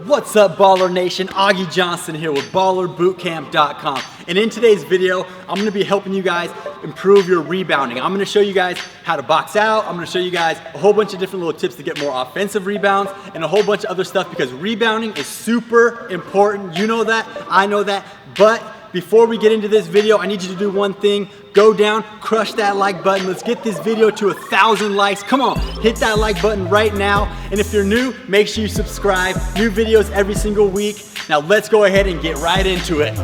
What's up, Baller Nation? Augie Johnston here with ballerbootcamp.com. And in today's video, I'm gonna be helping you guys improve your rebounding. I'm gonna show you guys how to box out. I'm gonna show you guys a whole bunch of different little tips to get more offensive rebounds and a whole bunch of other stuff because rebounding is super important. You know that, I know that, but before we get into this video, I need you to do one thing. Go down, crush that like button. Let's get this video to 1,000 likes. Come on, hit that like button right now. And if you're new, make sure you subscribe. New videos every single week. Now let's go ahead and get right into it.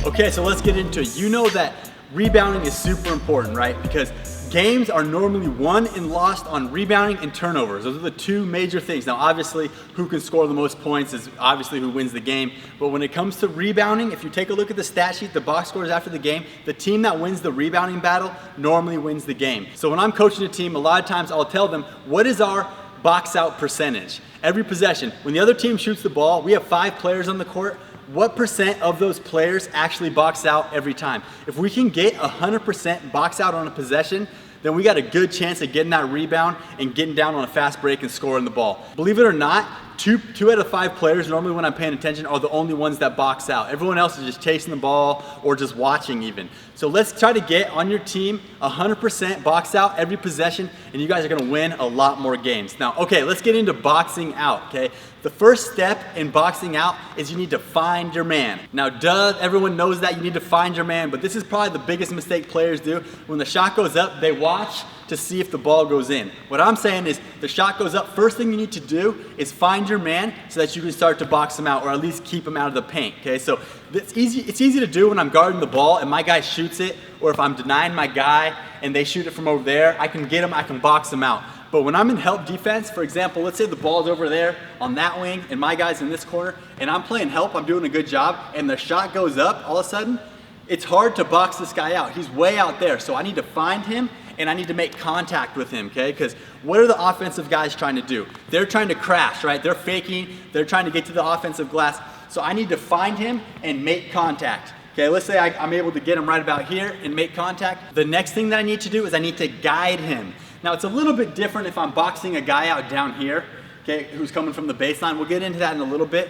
Okay, so let's get into it. You know that rebounding is super important, right? Because games are normally won and lost on rebounding and turnovers. Those are the two major things. Now, obviously, who can score the most points is obviously who wins the game. But when it comes to rebounding, if you take a look at the stat sheet, the box scores after the game, the team that wins the rebounding battle normally wins the game. So when I'm coaching a team, a lot of times I'll tell them, what is our box out percentage? Every possession. When the other team shoots the ball, we have 5 players on the court. What percent of those players actually box out every time? If we can get 100% box out on a possession, then we got a good chance of getting that rebound and getting down on a fast break and scoring the ball. Believe it or not, two out of 5 players, normally when I'm paying attention, are the only ones that box out. Everyone else is just chasing the ball or just watching even. So let's try to get on your team 100% box out every possession, and you guys are gonna win a lot more games. Now, okay, let's get into boxing out, okay? The first step in boxing out is you need to find your man. Now, duh, everyone knows that you need to find your man, but this is probably the biggest mistake players do. When the shot goes up, they watch to see if the ball goes in. What I'm saying is the shot goes up, first thing you need to do is find your man so that you can start to box him out or at least keep him out of the paint, okay? So it's easy to do when I'm guarding the ball and my guy shoots it, or if I'm denying my guy and they shoot it from over there, I can get him, I can box him out. But when I'm in help defense, for example, let's say the ball's over there on that wing and my guy's in this corner and I'm playing help, I'm doing a good job, and the shot goes up, all of a sudden, it's hard to box this guy out. He's way out there, so I need to find him and I need to make contact with him, okay? Because what are the offensive guys trying to do? They're trying to crash, right? They're faking, they're trying to get to the offensive glass. So I need to find him and make contact. Okay, let's say I'm able to get him right about here and make contact. The next thing that I need to do is I need to guide him. Now it's a little bit different if I'm boxing a guy out down here, okay, who's coming from the baseline. We'll get into that in a little bit.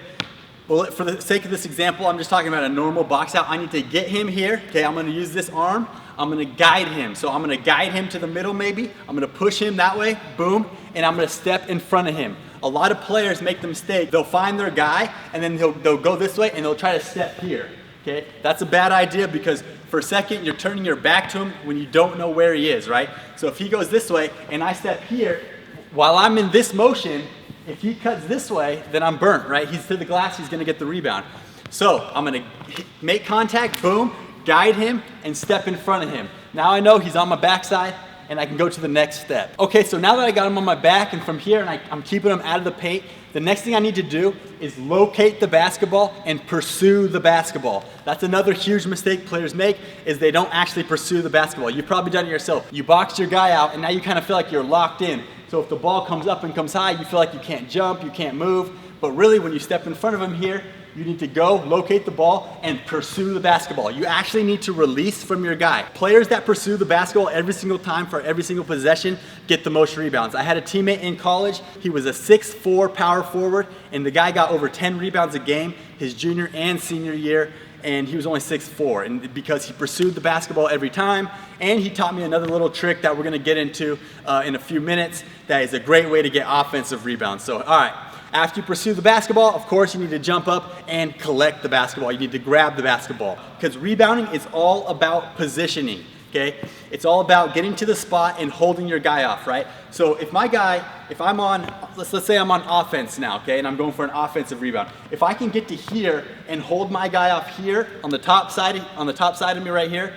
Well, for the sake of this example, I'm just talking about a normal box out. I need to get him here, okay? I'm gonna use this arm. I'm gonna guide him. So I'm gonna guide him to the middle maybe. I'm gonna push him that way, boom, and I'm gonna step in front of him. A lot of players make the mistake. They'll find their guy and then they'll go this way and they'll try to step here, okay? That's a bad idea because for a second you're turning your back to him when you don't know where he is, right? So if he goes this way and I step here, while I'm in this motion, if he cuts this way, then I'm burnt, right? He's to the glass, he's gonna get the rebound. So I'm gonna make contact, boom, guide him, and step in front of him. Now I know he's on my backside, and I can go to the next step. Okay, so now that I got him on my back, and from here, and I'm keeping him out of the paint, the next thing I need to do is locate the basketball and pursue the basketball. That's another huge mistake players make, is they don't actually pursue the basketball. You've probably done it yourself. You boxed your guy out, and now you kind of feel like you're locked in. So if the ball comes up and comes high, you feel like you can't jump, you can't move. But really, when you step in front of him here, you need to go, locate the ball, and pursue the basketball. You actually need to release from your guy. Players that pursue the basketball every single time for every single possession get the most rebounds. I had a teammate in college, he was a 6'4" power forward, and the guy got over 10 rebounds a game his junior and senior year, and he was only 6'4", and because he pursued the basketball every time, and he taught me another little trick that we're gonna get into in a few minutes that is a great way to get offensive rebounds. So, all right. After you pursue the basketball, of course, you need to jump up and collect the basketball. You need to grab the basketball because rebounding is all about positioning, okay? It's all about getting to the spot and holding your guy off, right? So if my guy, if I'm on, let's say I'm on offense now, okay, and I'm going for an offensive rebound. If I can get to here and hold my guy off here on the top side of me right here,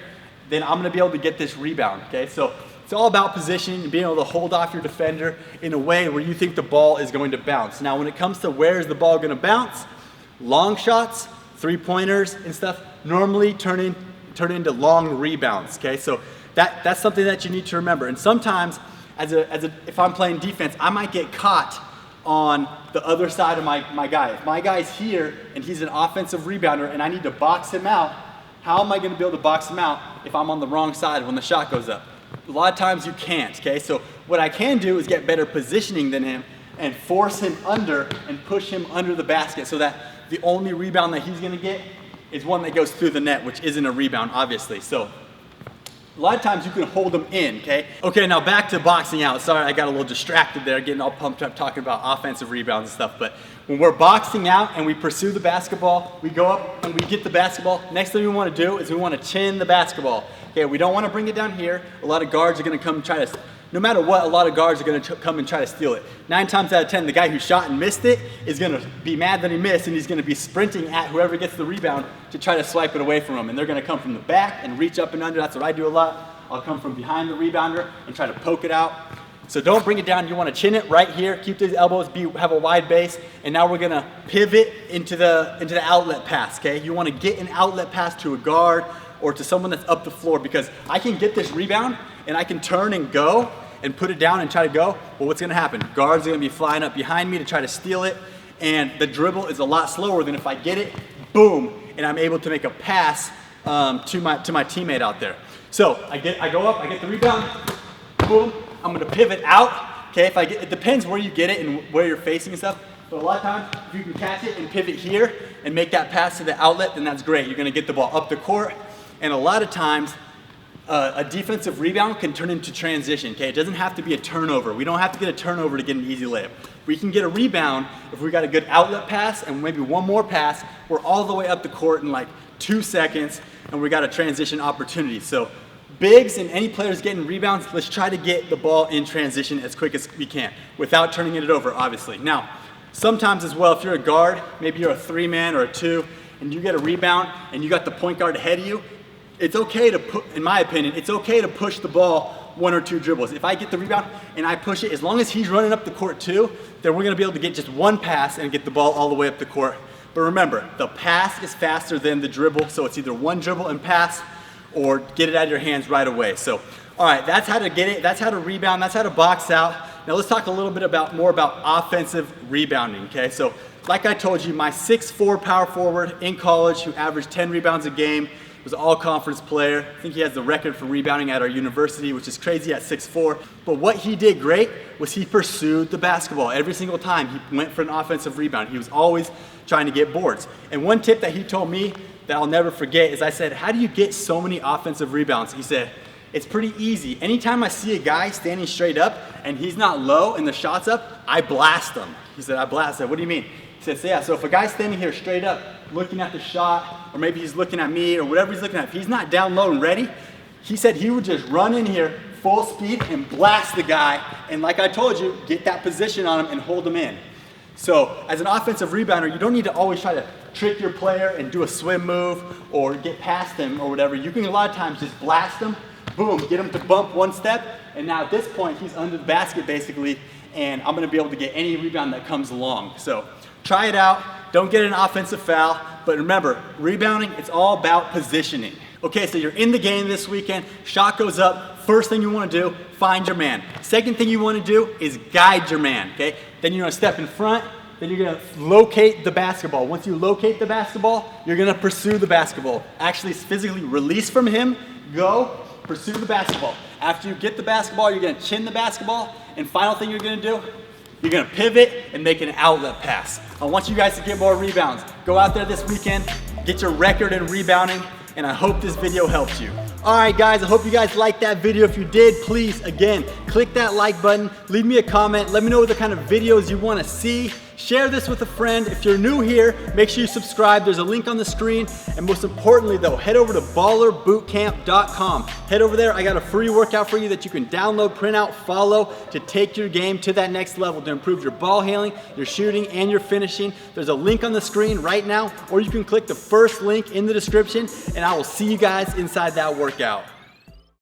then I'm gonna be able to get this rebound, okay? So it's all about positioning and being able to hold off your defender in a way where you think the ball is going to bounce. Now, when it comes to where is the ball going to bounce, long shots, three-pointers and stuff normally turn into long rebounds, okay? So that's something that you need to remember. And sometimes, if I'm playing defense, I might get caught on the other side of my guy. If my guy's here and he's an offensive rebounder and I need to box him out, how am I going to be able to box him out if I'm on the wrong side when the shot goes up? A lot of times you can't, okay? So what I can do is get better positioning than him and force him under and push him under the basket so that the only rebound that he's gonna get is one that goes through the net, which isn't a rebound, obviously. So a lot of times you can hold them in, okay? Okay, now back to boxing out. Sorry, I got a little distracted there, getting all pumped up talking about offensive rebounds and stuff. But when we're boxing out and we pursue the basketball, we go up and we get the basketball. Next thing we want to do is we want to chin the basketball. Okay, we don't want to bring it down here. A lot of guards are going to come and try to, no matter what, a lot of guards are going to come and try to steal it. 9 times out of 10, the guy who shot and missed it is going to be mad that he missed, and he's going to be sprinting at whoever gets the rebound to try to swipe it away from him. And they're going to come from the back and reach up and under. That's what I do a lot. I'll come from behind the rebounder and try to poke it out. So don't bring it down. You want to chin it right here. Keep these elbows, have a wide base. And now we're going to pivot into the outlet pass, okay? You want to get an outlet pass to a guard or to someone that's up the floor, because I can get this rebound and I can turn and go and put it down and try to go. Well, what's going to happen? Guards are going to be flying up behind me to try to steal it, and the dribble is a lot slower than if I get it, boom, and I'm able to make a pass to my teammate out there. So I go up, I get the rebound, boom, I'm going to pivot out. Okay, it depends where you get it and where you're facing and stuff. But a lot of times, if you can catch it and pivot here and make that pass to the outlet, then that's great. You're going to get the ball up the court. And a lot of times, a defensive rebound can turn into transition, okay? It doesn't have to be a turnover. We don't have to get a turnover to get an easy layup. We can get a rebound if we got a good outlet pass and maybe one more pass. We're all the way up the court in like 2 seconds, and we got a transition opportunity. So bigs and any players getting rebounds, let's try to get the ball in transition as quick as we can without turning it over, obviously. Now, sometimes as well, if you're a guard, maybe you're a 3-man or a 2, and you get a rebound and you got the point guard ahead of you, it's okay to put, in my opinion, it's okay to push the ball 1 or 2 dribbles. If I get the rebound and I push it, as long as he's running up the court too, then we're gonna be able to get just 1 pass and get the ball all the way up the court. But remember, the pass is faster than the dribble, so it's either 1 dribble and pass or get it out of your hands right away. So, all right, that's how to get it, that's how to rebound, that's how to box out. Now let's talk a little bit more about offensive rebounding, okay? So, like I told you, my 6'4" power forward in college who averaged 10 rebounds a game, was an all-conference player. I think he has the record for rebounding at our university, which is crazy at 6'4". But what he did great was he pursued the basketball. Every single time he went for an offensive rebound. He was always trying to get boards. And one tip that he told me that I'll never forget is I said, how do you get so many offensive rebounds? He said, it's pretty easy. Anytime I see a guy standing straight up and he's not low and the shot's up, I blast him. He said, I blast him. What do you mean? He said, yeah, so if a guy's standing here straight up, looking at the shot, or maybe he's looking at me, or whatever he's looking at, if he's not down low and ready, he said he would just run in here full speed and blast the guy, and like I told you, get that position on him and hold him in. So as an offensive rebounder, you don't need to always try to trick your player and do a swim move or get past him or whatever. You can a lot of times just blast him, boom, get him to bump 1 step, and now at this point he's under the basket basically, and I'm gonna be able to get any rebound that comes along. So try it out. Don't get an offensive foul, but remember, rebounding, it's all about positioning. Okay, so you're in the game this weekend, shot goes up, first thing you wanna do, find your man. Second thing you wanna do is guide your man, okay? Then you're gonna step in front, then you're gonna locate the basketball. Once you locate the basketball, you're gonna pursue the basketball. Actually physically release from him, go, pursue the basketball. After you get the basketball, you're gonna chin the basketball, and final thing you're gonna do, you're gonna pivot and make an outlet pass. I want you guys to get more rebounds. Go out there this weekend, get your record in rebounding, and I hope this video helped you. All right, guys, I hope you guys liked that video. If you did, please, again, click that like button, leave me a comment, let me know what the kind of videos you wanna see. Share this with a friend. If you're new here, make sure you subscribe. There's a link on the screen. And most importantly though, head over to ballerbootcamp.com. Head over there, I got a free workout for you that you can download, print out, follow to take your game to that next level, to improve your ball handling, your shooting, and your finishing. There's a link on the screen right now, or you can click the first link in the description, and I will see you guys inside that workout.